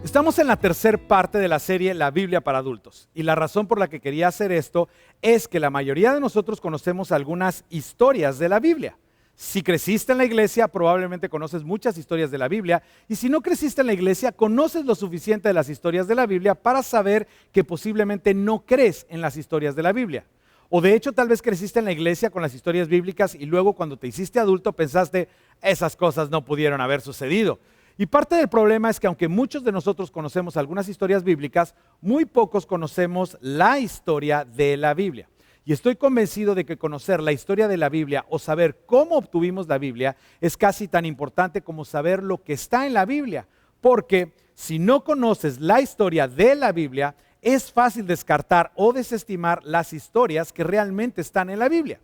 Estamos en la tercera parte de la serie La Biblia para adultos, y la razón por la que quería hacer esto es que la mayoría de nosotros conocemos algunas historias de la Biblia. Si creciste en la iglesia, probablemente conoces muchas historias de la Biblia, y si no creciste en la iglesia, conoces lo suficiente de las historias de la Biblia para saber que posiblemente no crees en las historias de la Biblia. O de hecho, tal vez creciste en la iglesia con las historias bíblicas y luego cuando te hiciste adulto pensaste, esas cosas no pudieron haber sucedido. Y parte del problema es que aunque muchos de nosotros conocemos algunas historias bíblicas, muy pocos conocemos la historia de la Biblia. Y estoy convencido de que conocer la historia de la Biblia o saber cómo obtuvimos la Biblia es casi tan importante como saber lo que está en la Biblia. Porque si no conoces la historia de la Biblia, es fácil descartar o desestimar las historias que realmente están en la Biblia.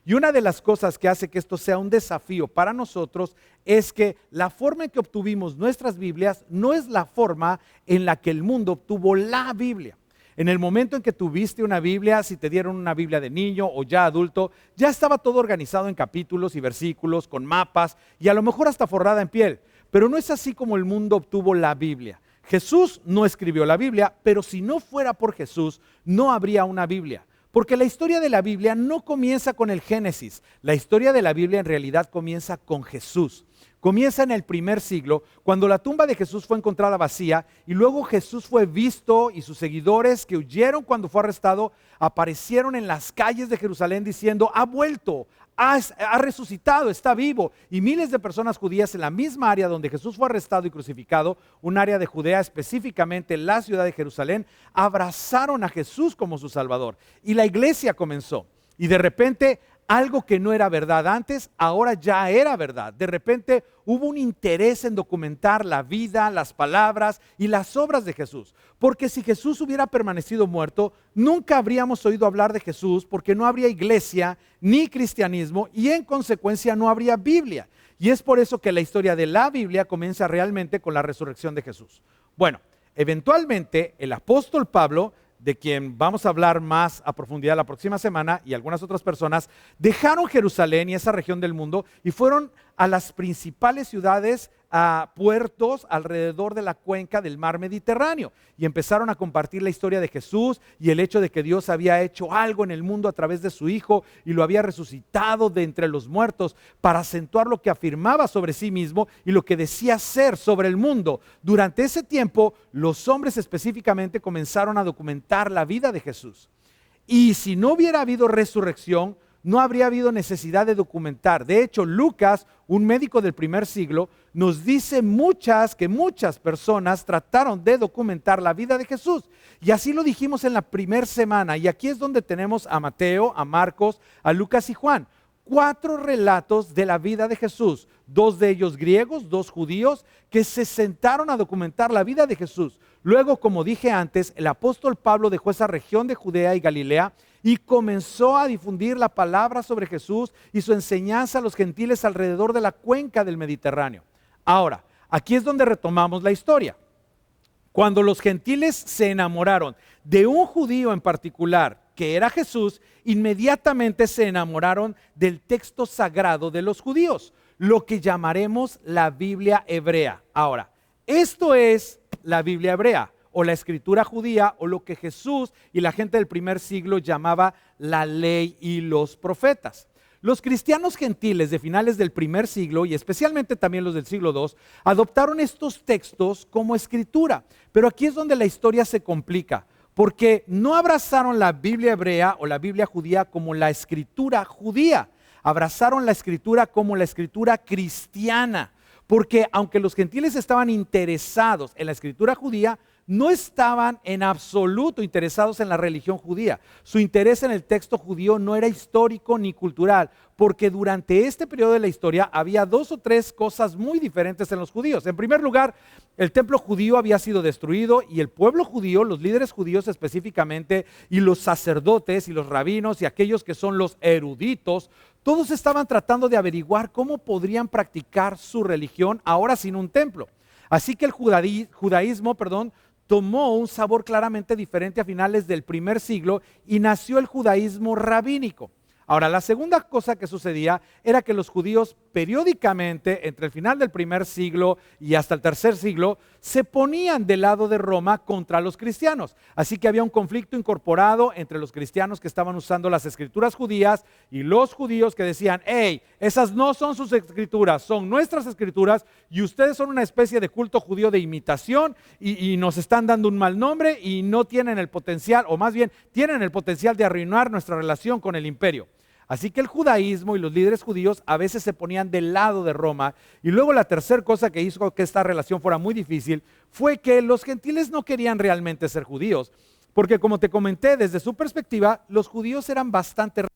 Y una de las cosas que hace que esto sea un desafío para nosotros es que la forma en que obtuvimos nuestras Biblias no es la forma en la que el mundo obtuvo la Biblia. En el momento en que tuviste una Biblia, si te dieron una Biblia de niño o ya adulto, ya estaba todo organizado en capítulos y versículos, con mapas y a lo mejor hasta forrada en piel. Pero no es así como el mundo obtuvo la Biblia. Jesús no escribió la Biblia, pero si no fuera por Jesús, no habría una Biblia. Porque la historia de la Biblia no comienza con el Génesis. La historia de la Biblia en realidad comienza con Jesús. Comienza en el primer siglo, cuando la tumba de Jesús fue encontrada vacía y luego Jesús fue visto y sus seguidores que huyeron cuando fue arrestado aparecieron en las calles de Jerusalén diciendo, ha vuelto, ha resucitado, está vivo. Y miles de personas judías en la misma área donde Jesús fue arrestado y crucificado, un área de Judea, específicamente la ciudad de Jerusalén, abrazaron a Jesús como su Salvador. Y la iglesia comenzó. Y de repente algo que no era verdad antes, ahora ya era verdad. De repente hubo un interés en documentar la vida, las palabras y las obras de Jesús. Porque si Jesús hubiera permanecido muerto, nunca habríamos oído hablar de Jesús porque no habría iglesia ni cristianismo y en consecuencia no habría Biblia. Y es por eso que la historia de la Biblia comienza realmente con la resurrección de Jesús. Bueno, eventualmente el apóstol Pablo, de quien vamos a hablar más a profundidad la próxima semana, y algunas otras personas, dejaron Jerusalén y esa región del mundo y fueron a las principales ciudades, a puertos alrededor de la cuenca del mar Mediterráneo y empezaron a compartir la historia de Jesús y el hecho de que Dios había hecho algo en el mundo a través de su Hijo y lo había resucitado de entre los muertos para acentuar lo que afirmaba sobre sí mismo y lo que decía ser sobre el mundo. Durante ese tiempo, los hombres específicamente comenzaron a documentar la vida de Jesús. Y si no hubiera habido resurrección, no habría habido necesidad de documentar. De hecho, Lucas, un médico del primer siglo, nos dice que muchas personas trataron de documentar la vida de Jesús. Y así lo dijimos en la primera semana. Y aquí es donde tenemos a Mateo, a Marcos, a Lucas y Juan. 4 relatos de la vida de Jesús. 2 de ellos griegos, 2 judíos, que se sentaron a documentar la vida de Jesús. Luego, como dije antes, el apóstol Pablo dejó esa región de Judea y Galilea y comenzó a difundir la palabra sobre Jesús y su enseñanza a los gentiles alrededor de la cuenca del Mediterráneo. Ahora, aquí es donde retomamos la historia. Cuando los gentiles se enamoraron de un judío en particular, que era Jesús, inmediatamente se enamoraron del texto sagrado de los judíos, lo que llamaremos la Biblia hebrea. Ahora, esto es la Biblia hebrea, o la escritura judía, o lo que Jesús y la gente del primer siglo llamaba la ley y los profetas. Los cristianos gentiles de finales del primer siglo, y especialmente también los del siglo II, adoptaron estos textos como escritura. Pero aquí es donde la historia se complica, porque no abrazaron la Biblia hebrea o la Biblia judía como la escritura judía. Abrazaron la escritura como la escritura cristiana. Porque aunque los gentiles estaban interesados en la escritura judía, no estaban en absoluto interesados en la religión judía. Su interés en el texto judío no era histórico ni cultural, porque durante este periodo de la historia había 2 o 3 cosas muy diferentes en los judíos. En primer lugar, el templo judío había sido destruido y el pueblo judío, los líderes judíos específicamente, y los sacerdotes y los rabinos y aquellos que son los eruditos, todos estaban tratando de averiguar cómo podrían practicar su religión ahora sin un templo. Así que el judaísmo, tomó un sabor claramente diferente a finales del primer siglo y nació el judaísmo rabínico. Ahora, la segunda cosa que sucedía era que los judíos periódicamente, entre el final del primer siglo y hasta el tercer siglo, se ponían del lado de Roma contra los cristianos. Así que había un conflicto incorporado entre los cristianos que estaban usando las escrituras judías y los judíos que decían, hey, esas no son sus escrituras, son nuestras escrituras y ustedes son una especie de culto judío de imitación y nos están dando un mal nombre y no tienen el potencial, o más bien tienen el potencial de arruinar nuestra relación con el imperio. Así que el judaísmo y los líderes judíos a veces se ponían del lado de Roma. Y luego la tercera cosa que hizo que esta relación fuera muy difícil fue que los gentiles no querían realmente ser judíos. Porque como te comenté, desde su perspectiva, los judíos eran bastante raros.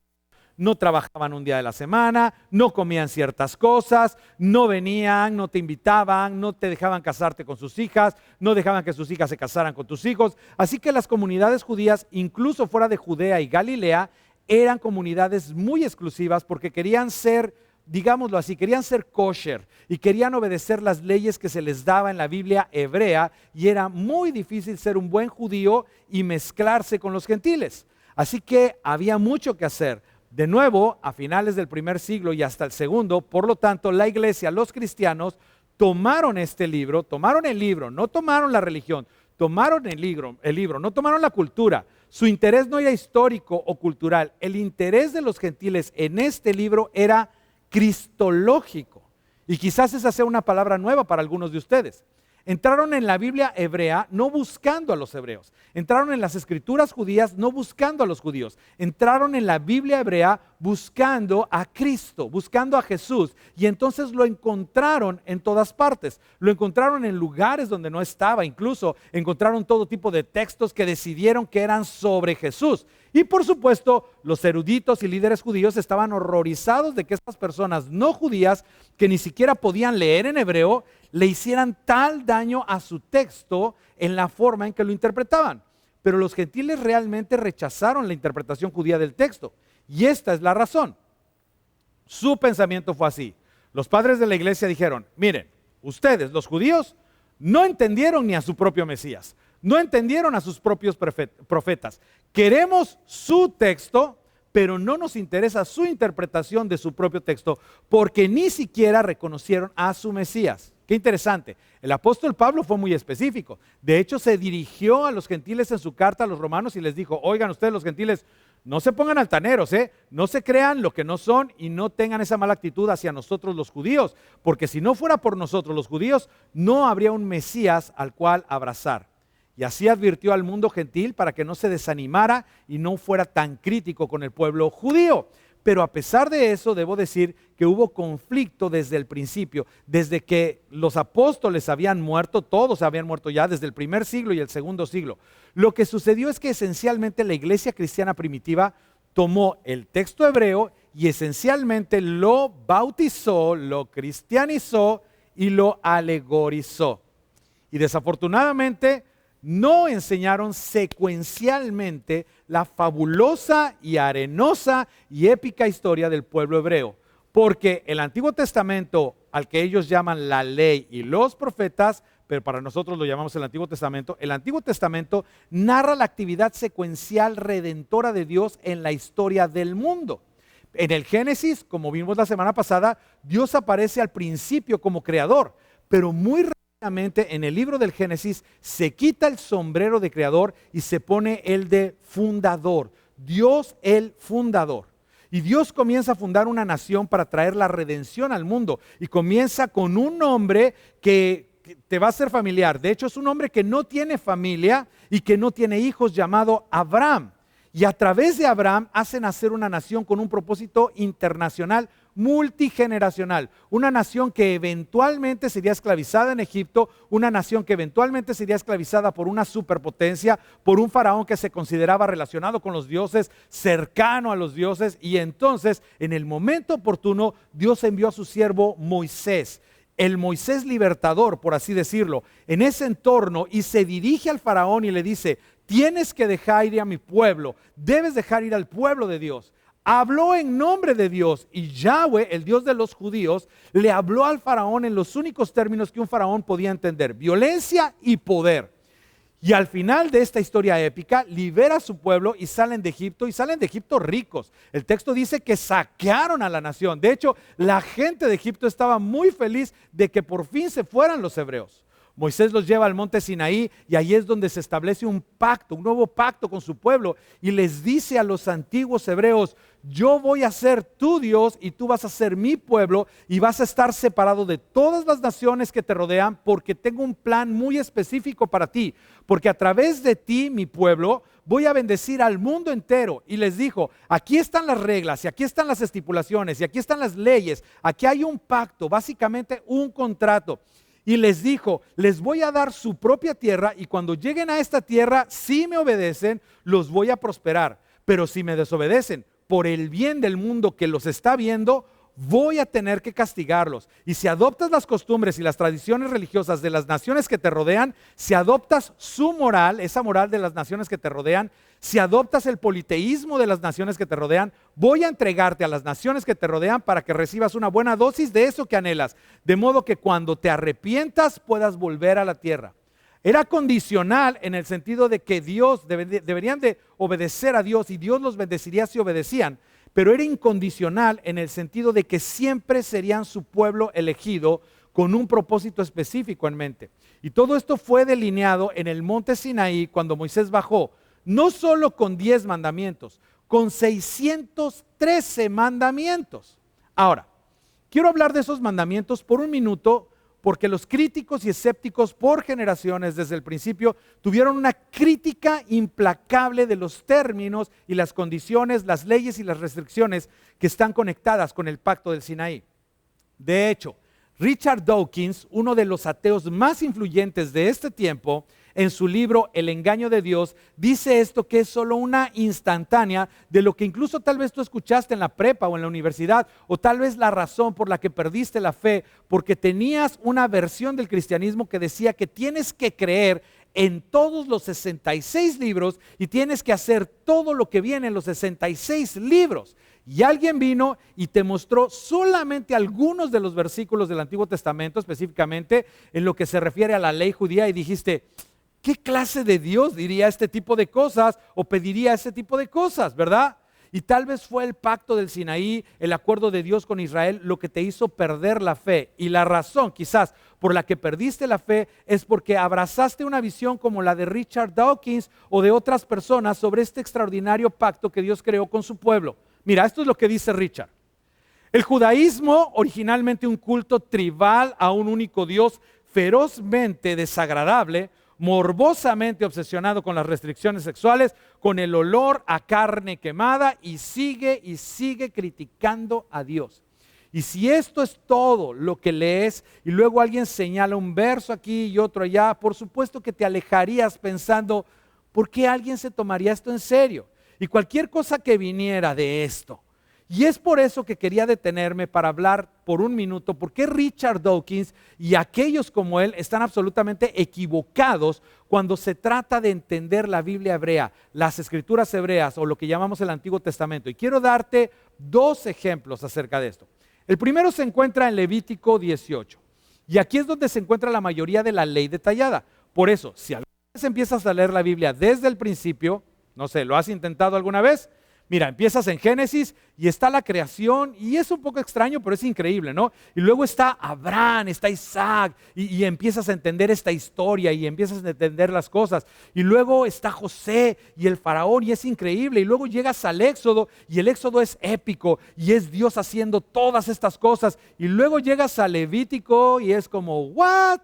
No trabajaban un día de la semana, no comían ciertas cosas, no venían, no te invitaban, no te dejaban casarte con sus hijas, no dejaban que sus hijas se casaran con tus hijos. Así que las comunidades judías, incluso fuera de Judea y Galilea, eran comunidades muy exclusivas porque querían ser, digámoslo así, querían ser kosher y querían obedecer las leyes que se les daba en la Biblia hebrea, y era muy difícil ser un buen judío y mezclarse con los gentiles. Así que había mucho que hacer. De nuevo, a finales del primer siglo y hasta el segundo, por lo tanto, la iglesia, los cristianos, tomaron este libro, tomaron el libro, no tomaron la religión, tomaron el libro, no tomaron la cultura. Su interés no era histórico o cultural. El interés de los gentiles en este libro era cristológico. Y quizás esa sea una palabra nueva para algunos de ustedes. Entraron en la Biblia hebrea no buscando a los hebreos. Entraron en las escrituras judías no buscando a los judíos. Entraron en la Biblia hebrea buscando a Cristo, buscando a Jesús. Y entonces lo encontraron en todas partes. Lo encontraron en lugares donde no estaba. Incluso encontraron todo tipo de textos que decidieron que eran sobre Jesús. Y por supuesto, los eruditos y líderes judíos estaban horrorizados de que estas personas no judías, que ni siquiera podían leer en hebreo, le hicieran tal daño a su texto en la forma en que lo interpretaban. Pero los gentiles realmente rechazaron la interpretación judía del texto. Y esta es la razón. Su pensamiento fue así. Los padres de la iglesia dijeron, miren, ustedes, los judíos, no entendieron ni a su propio Mesías. No entendieron a sus propios profetas. Queremos su texto, pero no nos interesa su interpretación de su propio texto, porque ni siquiera reconocieron a su Mesías. Qué interesante. El apóstol Pablo fue muy específico. De hecho, se dirigió a los gentiles en su carta a los romanos y les dijo, oigan ustedes los gentiles, no se pongan altaneros, no se crean lo que no son y no tengan esa mala actitud hacia nosotros los judíos, porque si no fuera por nosotros los judíos, no habría un Mesías al cual abrazar. Y así advirtió al mundo gentil para que no se desanimara y no fuera tan crítico con el pueblo judío. Pero a pesar de eso, debo decir que hubo conflicto desde el principio, desde que los apóstoles habían muerto, todos habían muerto ya desde el primer siglo y el segundo siglo. Lo que sucedió es que esencialmente la iglesia cristiana primitiva tomó el texto hebreo y esencialmente lo bautizó, lo cristianizó y lo alegorizó. Y desafortunadamente no enseñaron secuencialmente la fabulosa y arenosa y épica historia del pueblo hebreo, porque el Antiguo Testamento, al que ellos llaman la ley y los profetas, pero para nosotros lo llamamos el Antiguo Testamento narra la actividad secuencial redentora de Dios en la historia del mundo. En el Génesis, como vimos la semana pasada, Dios aparece al principio como creador, pero muy rápidamente en el libro del Génesis se quita el sombrero de creador y se pone el de fundador. Dios el fundador. Y Dios comienza a fundar una nación para traer la redención al mundo. Y comienza con un hombre que te va a ser familiar. De hecho, es un hombre que no tiene familia y que no tiene hijos, llamado Abraham. Y a través de Abraham hace nacer una nación con un propósito internacional multigeneracional, una nación que eventualmente sería esclavizada en Egipto, una nación que eventualmente sería esclavizada por una superpotencia, por un faraón que se consideraba relacionado con los dioses, cercano a los dioses, y entonces en el momento oportuno Dios envió a su siervo Moisés, el Moisés libertador, por así decirlo, en ese entorno, y se dirige al faraón y le dice: tienes que dejar ir a mi pueblo, debes dejar ir al pueblo de Dios. Habló en nombre de Dios, y Yahweh, el Dios de los judíos, le habló al faraón en los únicos términos que un faraón podía entender: violencia y poder. Y al final de esta historia épica, libera a su pueblo y salen de Egipto, y salen de Egipto ricos. El texto dice que saquearon a la nación. De hecho, la gente de Egipto estaba muy feliz de que por fin se fueran los hebreos. Moisés los lleva al monte Sinaí, y ahí es donde se establece un pacto, un nuevo pacto con su pueblo, y les dice a los antiguos hebreos: yo voy a ser tu Dios y tú vas a ser mi pueblo, y vas a estar separado de todas las naciones que te rodean, porque tengo un plan muy específico para ti, porque a través de ti, mi pueblo, voy a bendecir al mundo entero. Y les dijo: aquí están las reglas, y aquí están las estipulaciones, y aquí están las leyes, aquí hay un pacto, básicamente un contrato. Y les dijo: les voy a dar su propia tierra, y cuando lleguen a esta tierra, si me obedecen, los voy a prosperar. Pero si me desobedecen, por el bien del mundo que los está viendo, voy a tener que castigarlos. Y si adoptas las costumbres y las tradiciones religiosas de las naciones que te rodean, si adoptas su moral, esa moral de las naciones que te rodean, si adoptas el politeísmo de las naciones que te rodean, voy a entregarte a las naciones que te rodean para que recibas una buena dosis de eso que anhelas, de modo que cuando te arrepientas puedas volver a la tierra. Era condicional en el sentido de que deberían de obedecer a Dios, y Dios los bendeciría si obedecían, pero era incondicional en el sentido de que siempre serían su pueblo elegido con un propósito específico en mente. Y todo esto fue delineado en el monte Sinaí cuando Moisés bajó, no solo con 10 mandamientos, con 613 mandamientos. Ahora, quiero hablar de esos mandamientos por un minuto, porque los críticos y escépticos por generaciones desde el principio tuvieron una crítica implacable de los términos y las condiciones, las leyes y las restricciones que están conectadas con el pacto del Sinaí. De hecho, Richard Dawkins, uno de los ateos más influyentes de este tiempo, en su libro El engaño de Dios, dice esto, que es solo una instantánea de lo que incluso tal vez tú escuchaste en la prepa o en la universidad, o tal vez la razón por la que perdiste la fe, porque tenías una versión del cristianismo que decía que tienes que creer en todos los 66 libros y tienes que hacer todo lo que viene en los 66 libros. Y alguien vino y te mostró solamente algunos de los versículos del Antiguo Testamento, específicamente en lo que se refiere a la ley judía, y dijiste: ¿qué clase de Dios diría este tipo de cosas o pediría este tipo de cosas, verdad? Y tal vez fue el pacto del Sinaí, el acuerdo de Dios con Israel, lo que te hizo perder la fe. Y la razón quizás por la que perdiste la fe es porque abrazaste una visión como la de Richard Dawkins o de otras personas sobre este extraordinario pacto que Dios creó con su pueblo. Mira, esto es lo que dice Richard. El judaísmo, originalmente un culto tribal a un único Dios, ferozmente desagradable, morbosamente obsesionado con las restricciones sexuales, con el olor a carne quemada, y sigue criticando a Dios. Y si esto es todo lo que lees y luego alguien señala un verso aquí y otro allá, por supuesto que te alejarías pensando: ¿por qué alguien se tomaría esto en serio? Y cualquier cosa que viniera de esto. Y es por eso que quería detenerme para hablar por un minuto, porque Richard Dawkins y aquellos como él están absolutamente equivocados cuando se trata de entender la Biblia hebrea, las escrituras hebreas o lo que llamamos el Antiguo Testamento. Y quiero darte 2 ejemplos acerca de esto. El primero se encuentra en Levítico 18. Y aquí es donde se encuentra la mayoría de la ley detallada. Por eso, si alguna vez empiezas a leer la Biblia desde el principio, no sé, ¿lo has intentado alguna vez? Mira, empiezas en Génesis y está la creación, y es un poco extraño, pero es increíble, ¿no? Y luego está Abraham, está Isaac, y empiezas a entender esta historia y empiezas a entender las cosas. Y luego está José y el faraón, y es increíble. Y luego llegas al Éxodo, y el Éxodo es épico, y es Dios haciendo todas estas cosas. Y luego llegas a Levítico y es como, ¿what?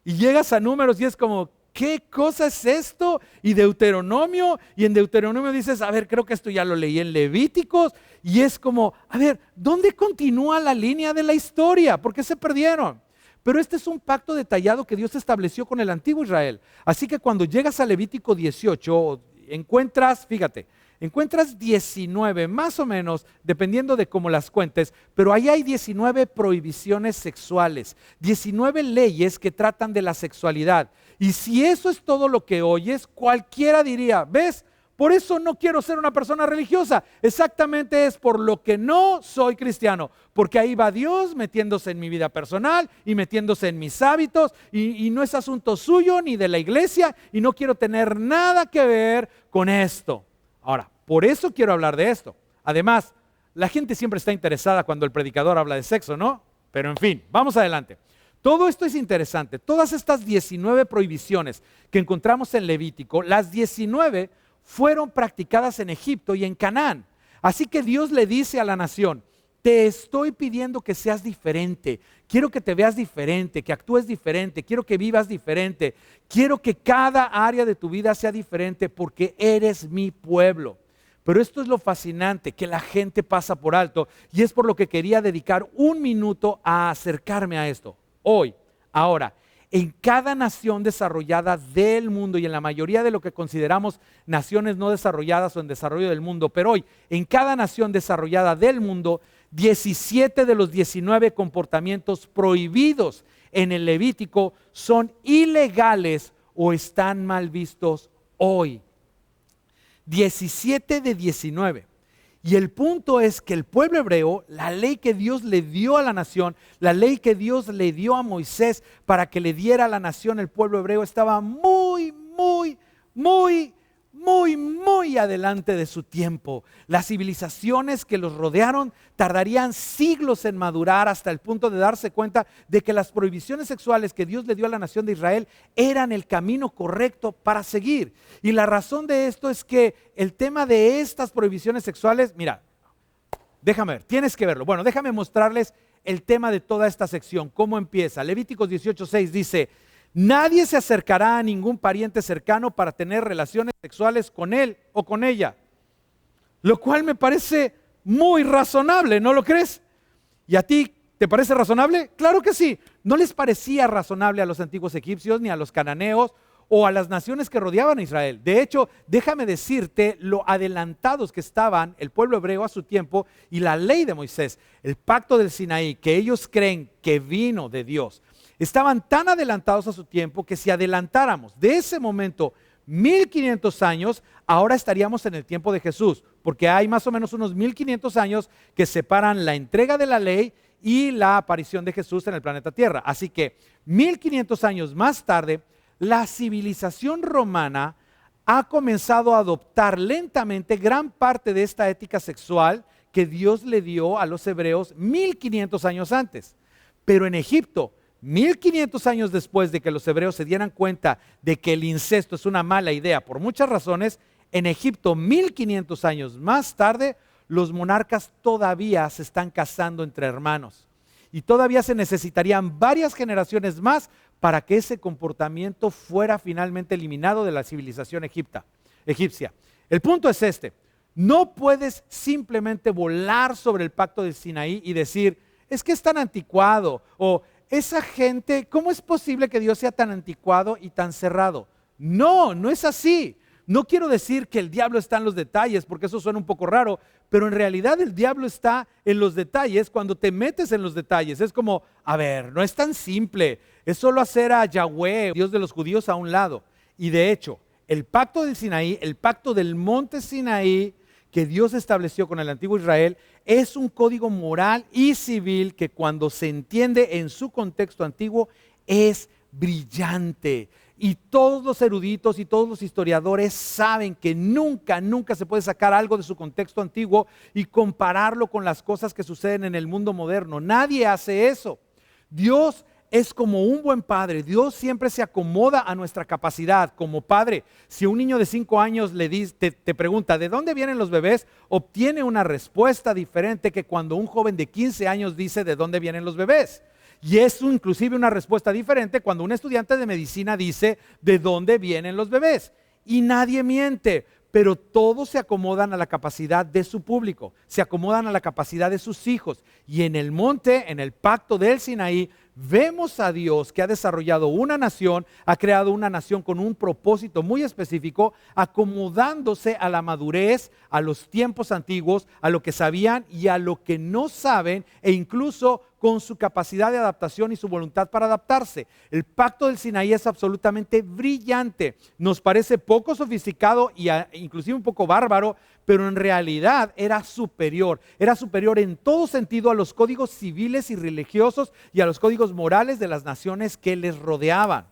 Y llegas a Números y es como, ¿qué cosa es esto? Y Deuteronomio, y en Deuteronomio dices, a ver, creo que esto ya lo leí en Levíticos, y es como, a ver, ¿dónde continúa la línea de la historia? ¿Por qué se perdieron? Pero este es un pacto detallado que Dios estableció con el antiguo Israel. Así que cuando llegas a Levítico 18, encuentras, fíjate, encuentras 19, más o menos, dependiendo de cómo las cuentes, pero ahí hay 19 prohibiciones sexuales, 19 leyes que tratan de la sexualidad. Y si eso es todo lo que oyes, cualquiera diría, ¿ves? Por eso no quiero ser una persona religiosa. Exactamente es por lo que no soy cristiano. Porque ahí va Dios metiéndose en mi vida personal y metiéndose en mis hábitos. Y no es asunto suyo ni de la iglesia. Y no quiero tener nada que ver con esto. Ahora, por eso quiero hablar de esto. Además, la gente siempre está interesada cuando el predicador habla de sexo, ¿no? Pero en fin, vamos adelante. Todo esto es interesante. Todas estas 19 prohibiciones que encontramos en Levítico, las 19 fueron practicadas en Egipto y en Canaán. Así que Dios le dice a la nación, te estoy pidiendo que seas diferente, quiero que te veas diferente, que actúes diferente, quiero que vivas diferente, quiero que cada área de tu vida sea diferente porque eres mi pueblo. Pero esto es lo fascinante, que la gente pasa por alto y es por lo que quería dedicar un minuto a acercarme a esto. Hoy, ahora, en cada nación desarrollada del mundo y en la mayoría de lo que consideramos naciones no desarrolladas o en desarrollo del mundo, pero hoy, en cada nación desarrollada del mundo, 17 de los 19 comportamientos prohibidos en el Levítico son ilegales o están mal vistos hoy. 17 de 19. Y el punto es que el pueblo hebreo, la ley que Dios le dio a la nación, la ley que Dios le dio a Moisés para que le diera a la nación, el pueblo hebreo estaba muy adelante de su tiempo. Las civilizaciones que los rodearon tardarían siglos en madurar hasta el punto de darse cuenta de que las prohibiciones sexuales que Dios le dio a la nación de Israel eran el camino correcto para seguir. Y la razón de esto es que el tema de estas prohibiciones sexuales, mira, déjame ver, tienes que verlo. Bueno, déjame mostrarles el tema de toda esta sección, cómo empieza. Levíticos 18:6 dice, nadie se acercará a ningún pariente cercano para tener relaciones sexuales con él o con ella. Lo cual me parece muy razonable, ¿no lo crees? ¿Y a ti te parece razonable? Claro que sí. ¿No les parecía razonable a los antiguos egipcios, ni a los cananeos, o a las naciones que rodeaban a Israel? De hecho, déjame decirte lo adelantados que estaban el pueblo hebreo a su tiempo y la ley de Moisés, el pacto del Sinaí, que ellos creen que vino de Dios. Estaban tan adelantados a su tiempo que si adelantáramos de ese momento 1500 años, ahora estaríamos en el tiempo de Jesús, porque hay más o menos unos 1500 años que separan la entrega de la ley y la aparición de Jesús en el planeta Tierra. Así que 1500 años más tarde, la civilización romana ha comenzado a adoptar lentamente gran parte de esta ética sexual que Dios le dio a los hebreos 1500 años antes. Pero en Egipto, 1500 años después de que los hebreos se dieran cuenta de que el incesto es una mala idea por muchas razones, en Egipto 1500 años más tarde, los monarcas todavía se están casando entre hermanos. Y todavía se necesitarían varias generaciones más para que ese comportamiento fuera finalmente eliminado de la civilización egipcia. El punto es este, no puedes simplemente volar sobre el pacto de Sinaí y decir, es que es tan anticuado, o esa gente, ¿cómo es posible que Dios sea tan anticuado y tan cerrado? No, no es así. No quiero decir que el diablo está en los detalles, porque eso suena un poco raro, pero en realidad el diablo está en los detalles cuando te metes en los detalles. Es como, a ver, no es tan simple, es solo hacer a Yahweh, Dios de los judíos, a un lado. Y de hecho, el pacto del Sinaí, el pacto del monte Sinaí, que Dios estableció con el antiguo Israel, es un código moral y civil que cuando se entiende en su contexto antiguo es brillante. Y todos los eruditos y todos los historiadores saben que nunca se puede sacar algo de su contexto antiguo y compararlo con las cosas que suceden en el mundo moderno. Nadie hace eso. Dios es como un buen padre. Dios siempre se acomoda a nuestra capacidad como padre. Si un niño de 5 años te pregunta ¿de dónde vienen los bebés?, obtiene una respuesta diferente que cuando un joven de 15 años dice ¿de dónde vienen los bebés? Y es inclusive una respuesta diferente cuando un estudiante de medicina dice de dónde vienen los bebés. Y nadie miente, pero todos se acomodan a la capacidad de su público, se acomodan a la capacidad de sus hijos. Y en el monte, en el pacto del Sinaí, vemos a Dios que ha desarrollado una nación, ha creado una nación con un propósito muy específico, acomodándose a la madurez, a los tiempos antiguos, a lo que sabían y a lo que no saben, e incluso con su capacidad de adaptación y su voluntad para adaptarse. El pacto del Sinaí es absolutamente brillante. Nos parece poco sofisticado y inclusive un poco bárbaro, pero en realidad era superior en todo sentido a los códigos civiles y religiosos y a los códigos morales de las naciones que les rodeaban.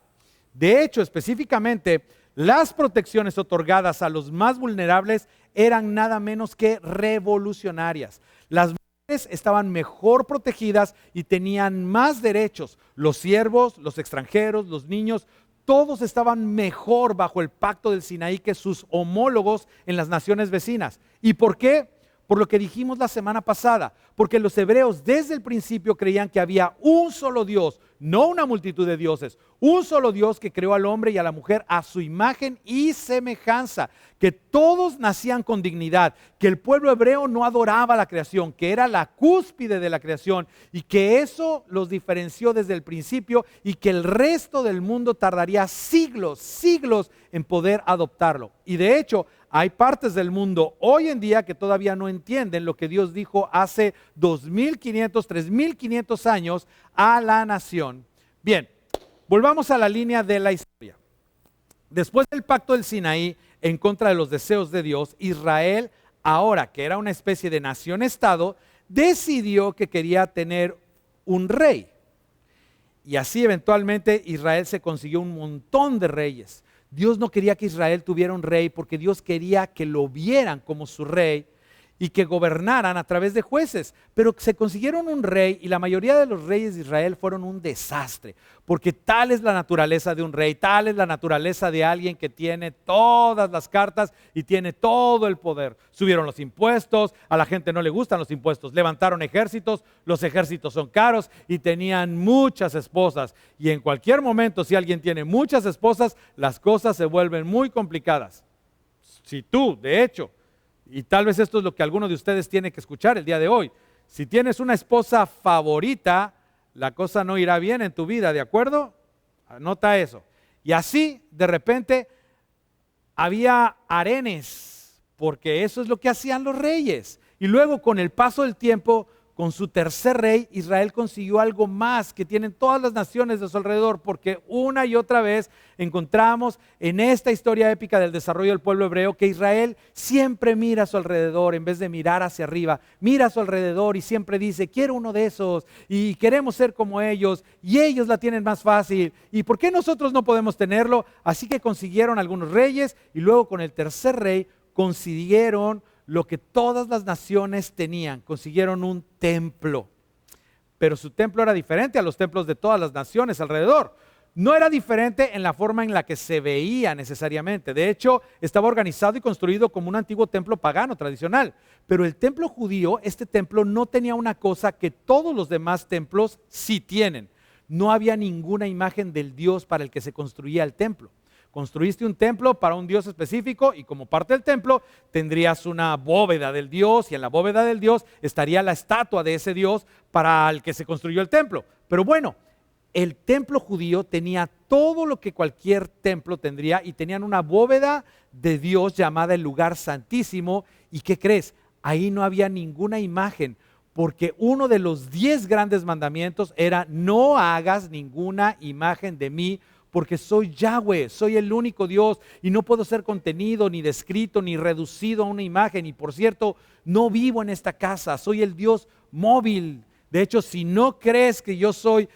De hecho, específicamente, las protecciones otorgadas a los más vulnerables eran nada menos que revolucionarias. Las mujeres estaban mejor protegidas y tenían más derechos. Los siervos, los extranjeros, los niños, todos estaban mejor bajo el pacto del Sinaí que sus homólogos en las naciones vecinas. ¿Y por qué? Por lo que dijimos la semana pasada, porque los hebreos desde el principio creían que había un solo Dios, no una multitud de dioses, un solo Dios que creó al hombre y a la mujer a su imagen y semejanza, que todos nacían con dignidad, que el pueblo hebreo no adoraba la creación, que era la cúspide de la creación y que eso los diferenció desde el principio y que el resto del mundo tardaría siglos en poder adoptarlo. Y de hecho, hay partes del mundo hoy en día que todavía no entienden lo que Dios dijo hace 2.500, 3.500 años a la nación. Bien, volvamos a la línea de la historia. Después del pacto del Sinaí en contra de los deseos de Dios, Israel, ahora que era una especie de nación-estado, decidió que quería tener un rey. Y así eventualmente Israel se consiguió un montón de reyes. Dios no quería que Israel tuviera un rey porque Dios quería que lo vieran como su rey y que gobernaran a través de jueces. Pero se consiguieron un rey y la mayoría de los reyes de Israel fueron un desastre. Porque tal es la naturaleza de un rey, tal es la naturaleza de alguien que tiene todas las cartas y tiene todo el poder. Subieron los impuestos, a la gente no le gustan los impuestos. Levantaron ejércitos, los ejércitos son caros y tenían muchas esposas. Y en cualquier momento, si alguien tiene muchas esposas, las cosas se vuelven muy complicadas. Si tú, de hecho, y tal vez esto es lo que alguno de ustedes tiene que escuchar el día de hoy. Si tienes una esposa favorita, la cosa no irá bien en tu vida, ¿de acuerdo? Anota eso. Y así, de repente, había harenes, porque eso es lo que hacían los reyes. Y luego, con el paso del tiempo, con su tercer rey, Israel consiguió algo más que tienen todas las naciones de su alrededor, porque una y otra vez encontramos en esta historia épica del desarrollo del pueblo hebreo que Israel siempre mira a su alrededor en vez de mirar hacia arriba, mira a su alrededor y siempre dice, quiero uno de esos y queremos ser como ellos y ellos la tienen más fácil y ¿por qué nosotros no podemos tenerlo? Así que consiguieron algunos reyes y luego con el tercer rey consiguieron lo que todas las naciones tenían, consiguieron un templo. Pero su templo era diferente a los templos de todas las naciones alrededor. No era diferente en la forma en la que se veía necesariamente. De hecho, estaba organizado y construido como un antiguo templo pagano tradicional. Pero el templo judío, este templo no tenía una cosa que todos los demás templos sí tienen. No había ninguna imagen del Dios para el que se construía el templo. Construiste un templo para un Dios específico y como parte del templo tendrías una bóveda del Dios y en la bóveda del Dios estaría la estatua de ese Dios para el que se construyó el templo. Pero bueno, el templo judío tenía todo lo que cualquier templo tendría y tenían una bóveda de Dios llamada el lugar santísimo. ¿Y qué crees? Ahí no había ninguna imagen porque uno de los 10 grandes mandamientos era no hagas ninguna imagen de mí porque soy Yahweh, soy el único Dios y no puedo ser contenido, ni descrito, ni reducido a una imagen. Y por cierto, no vivo en esta casa, soy el Dios móvil. De hecho, si no crees que yo soy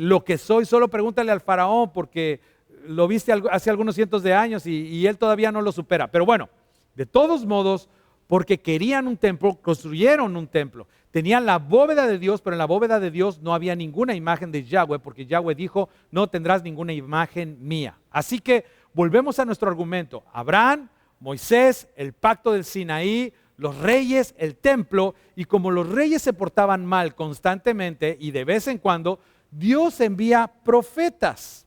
lo que soy, solo pregúntale al faraón porque lo viste hace algunos cientos de años y él todavía no lo supera. Pero bueno, de todos modos, porque querían un templo, construyeron un templo. Tenían la bóveda de Dios, pero en la bóveda de Dios no había ninguna imagen de Yahweh, porque Yahweh dijo, no tendrás ninguna imagen mía. Así que volvemos a nuestro argumento. Abraham, Moisés, el pacto del Sinaí, los reyes, el templo, y como los reyes se portaban mal constantemente y de vez en cuando, Dios envía profetas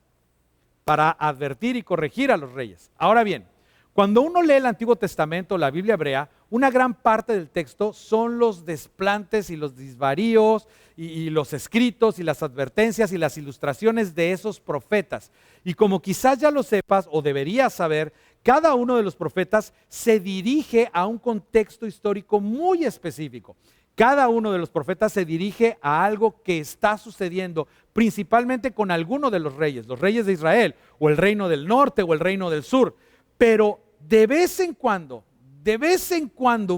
para advertir y corregir a los reyes. Ahora bien, cuando uno lee el Antiguo Testamento, la Biblia hebrea, una gran parte del texto son los desplantes y los desvaríos y los escritos y las advertencias y las ilustraciones de esos profetas. Y como quizás ya lo sepas o deberías saber, cada uno de los profetas se dirige a un contexto histórico muy específico. Cada uno de los profetas se dirige a algo que está sucediendo, principalmente con alguno de los reyes de Israel, o el reino del norte o el reino del sur. Pero de vez en cuando,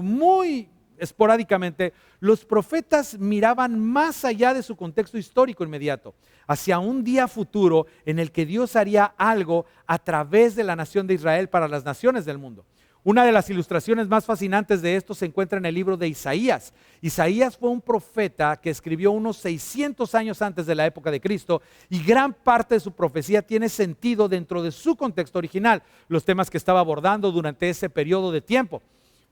muy esporádicamente, los profetas miraban más allá de su contexto histórico inmediato, hacia un día futuro en el que Dios haría algo a través de la nación de Israel para las naciones del mundo. Una de las ilustraciones más fascinantes de esto se encuentra en el libro de Isaías. Isaías fue un profeta que escribió unos 600 años antes de la época de Cristo, y gran parte de su profecía tiene sentido dentro de su contexto original, los temas que estaba abordando durante ese periodo de tiempo.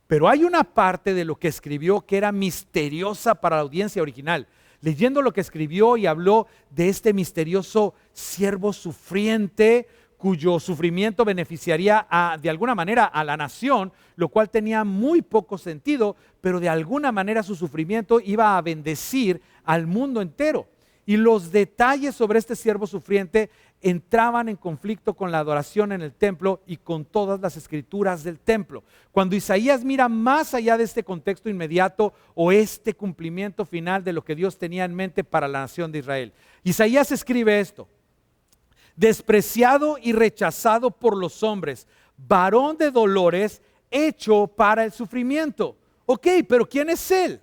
Pero hay una parte de lo que escribió que era misteriosa para la audiencia original. Leyendo lo que escribió, y habló de este misterioso siervo sufriente, cuyo sufrimiento beneficiaría de alguna manera a la nación, lo cual tenía muy poco sentido, pero de alguna manera su sufrimiento iba a bendecir al mundo entero. Y los detalles sobre este siervo sufriente entraban en conflicto con la adoración en el templo y con todas las escrituras del templo. Cuando Isaías mira más allá de este contexto inmediato o este cumplimiento final de lo que Dios tenía en mente para la nación de Israel, Isaías escribe esto: despreciado y rechazado por los hombres, varón de dolores, hecho para el sufrimiento. Ok, pero ¿quién es Él?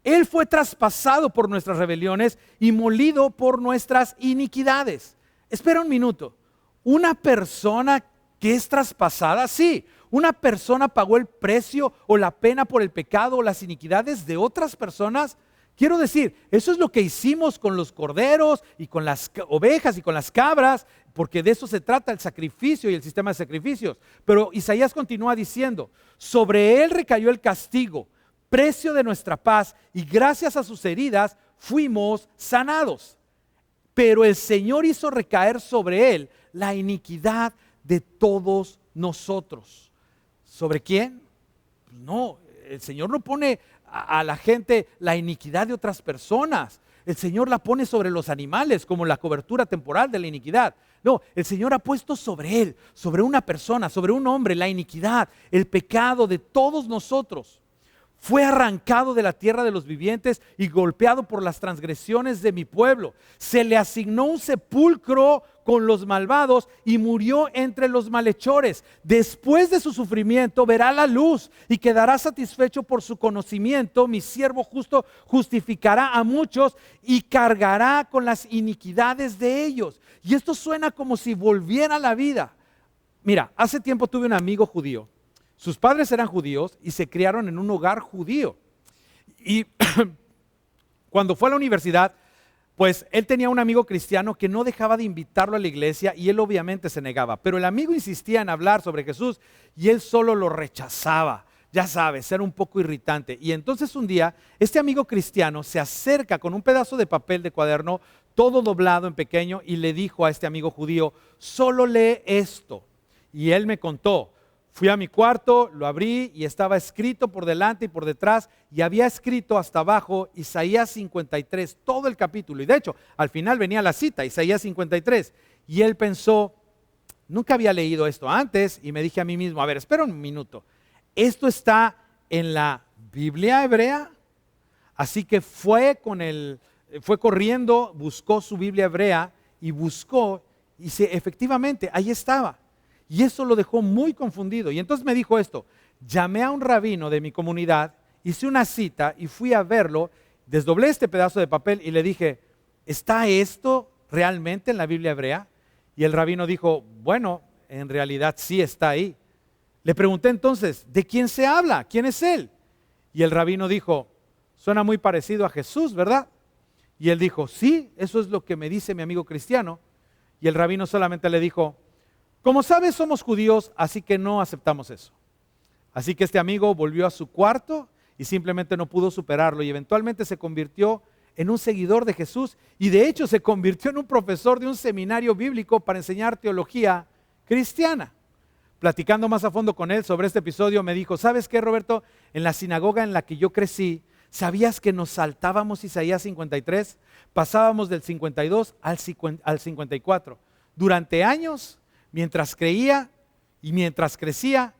Él fue traspasado por nuestras rebeliones y molido por nuestras iniquidades. Espera un minuto. ¿Una persona que es traspasada? Sí. ¿Una persona pagó el precio o la pena por el pecado o las iniquidades de otras personas? Quiero decir, eso es lo que hicimos con los corderos y con las ovejas y con las cabras, porque de eso se trata el sacrificio y el sistema de sacrificios. Pero Isaías continúa diciendo: sobre él recayó el castigo, precio de nuestra paz, y gracias a sus heridas fuimos sanados. Pero el Señor hizo recaer sobre él la iniquidad de todos nosotros. ¿Sobre quién? No, el Señor no pone a la gente la iniquidad de otras personas. El Señor la pone sobre los animales como la cobertura temporal de la iniquidad. No, el Señor ha puesto sobre él, sobre una persona, sobre un hombre, la iniquidad, el pecado de todos nosotros. Fue arrancado de la tierra de los vivientes y golpeado por las transgresiones de mi pueblo. Se le asignó un sepulcro con los malvados y murió entre los malhechores. Después de su sufrimiento verá la luz y quedará satisfecho por su conocimiento. Mi siervo justo justificará a muchos y cargará con las iniquidades de ellos. Y esto suena como si volviera a la vida. Mira, hace tiempo tuve un amigo judío. Sus padres eran judíos y se criaron en un hogar judío. Y cuando fue a la universidad, pues él tenía un amigo cristiano que no dejaba de invitarlo a la iglesia, y él obviamente se negaba. Pero el amigo insistía en hablar sobre Jesús y él solo lo rechazaba. Ya sabes, era un poco irritante. Y entonces un día, este amigo cristiano se acerca con un pedazo de papel de cuaderno, todo doblado en pequeño, y le dijo a este amigo judío: solo lee esto. Y él me contó. Fui a mi cuarto, lo abrí y estaba escrito por delante y por detrás, y había escrito hasta abajo Isaías 53, todo el capítulo. Y de hecho, al final venía la cita, Isaías 53. Y él pensó: nunca había leído esto antes, y me dije a mí mismo: a ver, espera un minuto. ¿Esto está en la Biblia hebrea? Así que fue corriendo, buscó su Biblia hebrea y buscó, y efectivamente, ahí estaba. Y eso lo dejó muy confundido. Y entonces me dijo esto: llamé a un rabino de mi comunidad, hice una cita y fui a verlo, desdoblé este pedazo de papel y le dije: ¿está esto realmente en la Biblia hebrea? Y el rabino dijo: bueno, en realidad sí está ahí. Le pregunté entonces: ¿de quién se habla? ¿Quién es él? Y el rabino dijo: suena muy parecido a Jesús, ¿verdad? Y él dijo: sí, eso es lo que me dice mi amigo cristiano. Y el rabino solamente le dijo: como sabes, somos judíos, así que no aceptamos eso. Así que este amigo volvió a su cuarto y simplemente no pudo superarlo, y eventualmente se convirtió en un seguidor de Jesús y de hecho se convirtió en un profesor de un seminario bíblico para enseñar teología cristiana. Platicando más a fondo con él sobre este episodio, me dijo, ¿sabes qué, Roberto? En la sinagoga en la que yo crecí, ¿sabías que nos saltábamos Isaías 53? Pasábamos del 52 al 54. Durante años, mientras creía y mientras crecía,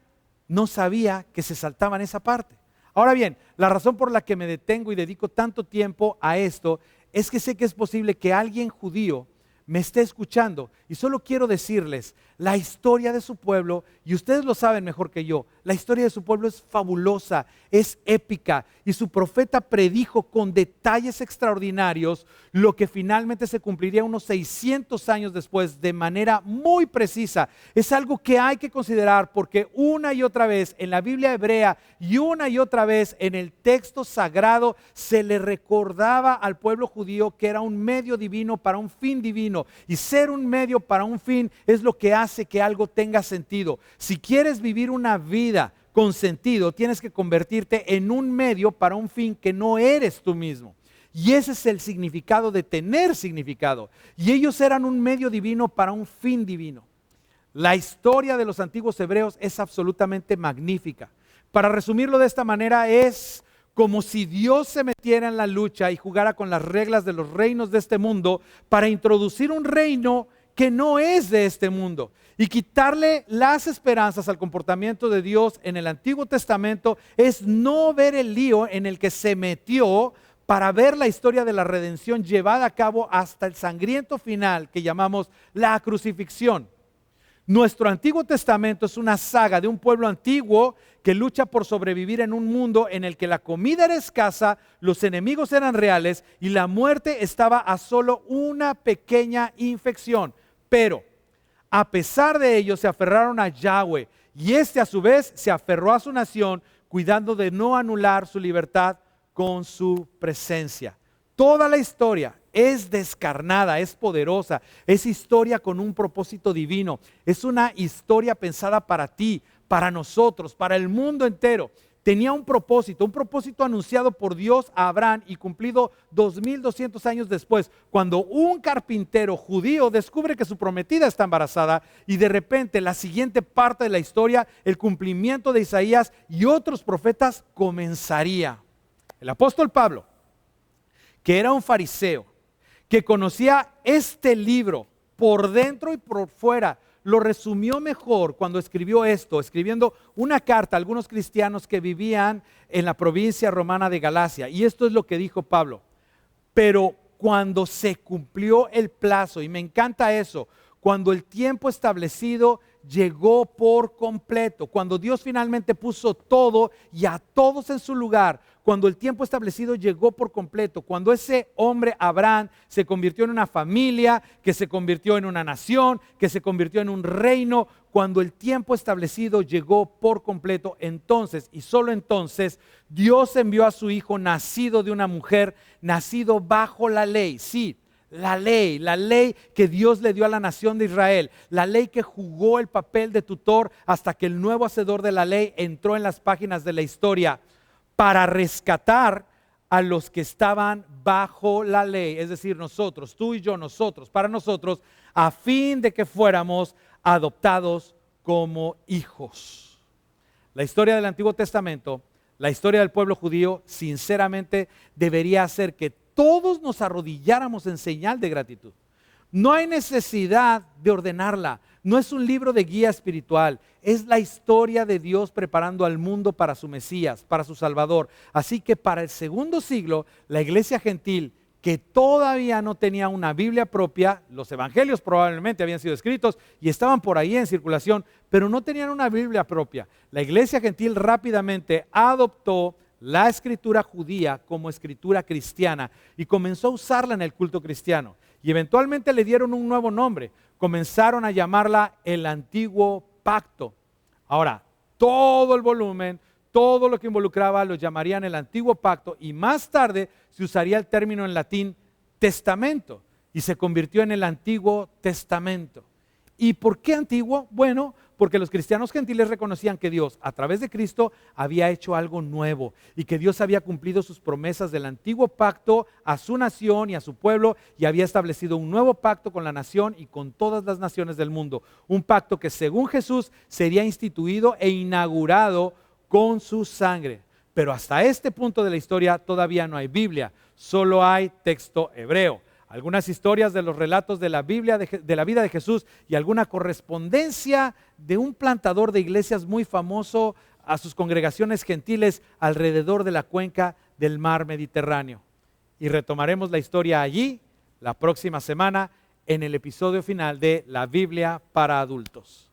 no sabía que se saltaban esa parte. Ahora bien, la razón por la que me detengo y dedico tanto tiempo a esto es que sé que es posible que alguien judío me esté escuchando y solo quiero decirles la historia de su pueblo, y ustedes lo saben mejor que yo, la historia de su pueblo es fabulosa, es épica, y su profeta predijo con detalles extraordinarios lo que finalmente se cumpliría unos 600 años después de manera muy precisa. Es algo que hay que considerar porque una y otra vez en la Biblia hebrea y una y otra vez en el texto sagrado se le recordaba al pueblo judío que era un medio divino para un fin divino, y ser un medio para un fin es lo que hace que algo tenga sentido. Si quieres vivir una vida con sentido, tienes que convertirte en un medio para un fin que no eres tú mismo. Y ese es el significado de tener significado. Y ellos eran un medio divino para un fin divino. La historia de los antiguos hebreos es absolutamente magnífica. Para resumirlo de esta manera, es como si Dios se metiera en la lucha y jugara con las reglas de los reinos de este mundo para introducir un reino que no es de este mundo y quitarle las esperanzas al comportamiento de Dios en el Antiguo Testamento es no ver el lío en el que se metió para ver la historia de la redención llevada a cabo hasta el sangriento final que llamamos la crucifixión. Nuestro Antiguo Testamento es una saga de un pueblo antiguo que lucha por sobrevivir en un mundo en el que la comida era escasa, los enemigos eran reales y la muerte estaba a solo una pequeña infección. Pero a pesar de ello se aferraron a Yahweh y este a su vez se aferró a su nación cuidando de no anular su libertad con su presencia. Toda la historia es descarnada, es poderosa, es historia con un propósito divino, es una historia pensada para ti, para nosotros, para el mundo entero. Tenía un propósito anunciado por Dios a Abraham y cumplido 2200 años después, cuando un carpintero judío descubre que su prometida está embarazada y de repente la siguiente parte de la historia, el cumplimiento de Isaías y otros profetas comenzaría. El apóstol Pablo, que era un fariseo, que conocía este libro por dentro y por fuera, lo resumió mejor cuando escribió esto, escribiendo una carta a algunos cristianos que vivían en la provincia romana de Galacia. Y esto es lo que dijo Pablo. Pero cuando se cumplió el plazo, y me encanta eso, cuando el tiempo establecido llegó por completo, cuando Dios finalmente puso todo y a todos en su lugar, cuando el tiempo establecido llegó por completo, cuando ese hombre Abraham se convirtió en una familia, que se convirtió en una nación, que se convirtió en un reino, cuando el tiempo establecido llegó por completo, entonces y solo entonces Dios envió a su hijo nacido de una mujer, nacido bajo la ley, sí, la ley que Dios le dio a la nación de Israel, la ley que jugó el papel de tutor hasta que el nuevo hacedor de la ley entró en las páginas de la historia para rescatar a los que estaban bajo la ley, es decir, nosotros, tú y yo, nosotros, para nosotros, a fin de que fuéramos adoptados como hijos. La historia del Antiguo Testamento, la historia del pueblo judío, sinceramente debería hacer que todos nos arrodilláramos en señal de gratitud. No hay necesidad de ordenarla, no es un libro de guía espiritual, es la historia de Dios preparando al mundo para su Mesías, para su Salvador. Así que para el segundo siglo, la iglesia gentil, que todavía no tenía una Biblia propia, los evangelios probablemente habían sido escritos y estaban por ahí en circulación, pero no tenían una Biblia propia. La iglesia gentil rápidamente adoptó la escritura judía como escritura cristiana y comenzó a usarla en el culto cristiano. Y eventualmente le dieron un nuevo nombre, comenzaron a llamarla el Antiguo Pacto. Ahora, todo el volumen, todo lo que involucraba lo llamarían el Antiguo Pacto y más tarde se usaría el término en latín testamento y se convirtió en el Antiguo Testamento. ¿Y por qué antiguo? Bueno, porque los cristianos gentiles reconocían que Dios, a través de Cristo, había hecho algo nuevo y que Dios había cumplido sus promesas del antiguo pacto a su nación y a su pueblo y había establecido un nuevo pacto con la nación y con todas las naciones del mundo. Un pacto que según Jesús sería instituido e inaugurado con su sangre. Pero hasta este punto de la historia todavía no hay Biblia, solo hay texto hebreo. Algunas historias de los relatos de la Biblia, de la vida de Jesús y alguna correspondencia de un plantador de iglesias muy famoso a sus congregaciones gentiles alrededor de la cuenca del mar Mediterráneo. Y retomaremos la historia allí la próxima semana en el episodio final de La Biblia para Adultos.